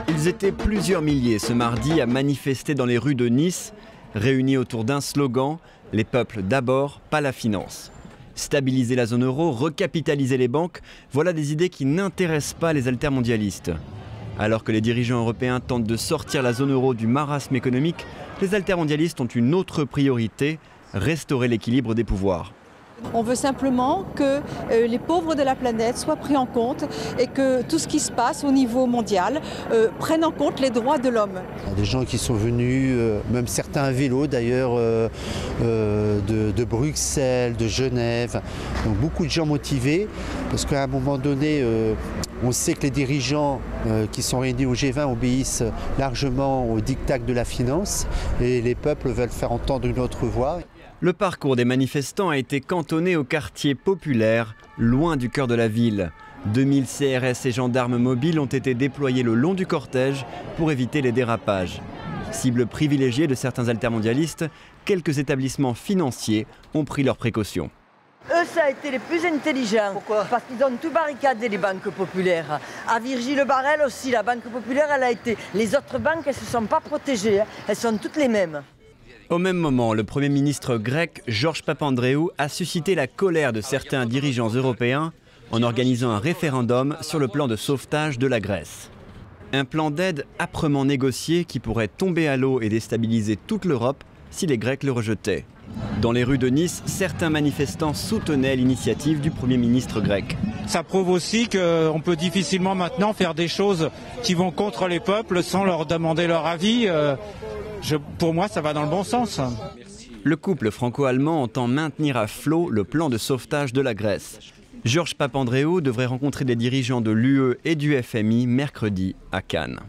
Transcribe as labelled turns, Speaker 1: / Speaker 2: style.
Speaker 1: Ils étaient plusieurs milliers ce mardi à manifester dans les rues de Nice, réunis autour d'un slogan « Les peuples d'abord, pas la finance ». Stabiliser la zone euro, recapitaliser les banques, voilà des idées qui n'intéressent pas les altermondialistes. Alors que les dirigeants européens tentent de sortir la zone euro du marasme économique, les altermondialistes ont une autre priorité, restaurer l'équilibre des pouvoirs.
Speaker 2: On veut simplement que les pauvres de la planète soient pris en compte et que tout ce qui se passe au niveau mondial prenne en compte les droits de l'homme.
Speaker 3: Il y a des gens qui sont venus, même certains à vélo d'ailleurs, de Bruxelles, de Genève. Donc beaucoup de gens motivés parce qu'à un moment donné, on sait que les dirigeants qui sont réunis au G20 obéissent largement au diktat de la finance et les peuples veulent faire entendre une autre voix.
Speaker 1: Le parcours des manifestants a été cantonné au quartier populaire, loin du cœur de la ville. 2000 CRS et gendarmes mobiles ont été déployés le long du cortège pour éviter les dérapages. Cible privilégiée de certains altermondialistes, quelques établissements financiers ont pris leurs précautions.
Speaker 4: Eux, ça a été les plus intelligents.
Speaker 3: Pourquoi ?
Speaker 4: Parce qu'ils ont tout barricadé, les banques populaires. À Virgile-Barrel aussi, la banque populaire, elle a été... Les autres banques, elles ne se sont pas protégées, hein. Elles sont toutes les mêmes.
Speaker 1: Au même moment, le Premier ministre grec, Georges Papandréou, a suscité la colère de certains dirigeants européens en organisant un référendum sur le plan de sauvetage de la Grèce. Un plan d'aide âprement négocié qui pourrait tomber à l'eau et déstabiliser toute l'Europe si les Grecs le rejetaient. Dans les rues de Nice, certains manifestants soutenaient l'initiative du Premier ministre grec.
Speaker 5: Ça prouve aussi qu'on peut difficilement maintenant faire des choses qui vont contre les peuples sans leur demander leur avis. Pour moi, ça va dans le bon sens.
Speaker 1: Le couple franco-allemand entend maintenir à flot le plan de sauvetage de la Grèce. Georges Papandréou devrait rencontrer des dirigeants de l'UE et du FMI mercredi à Cannes.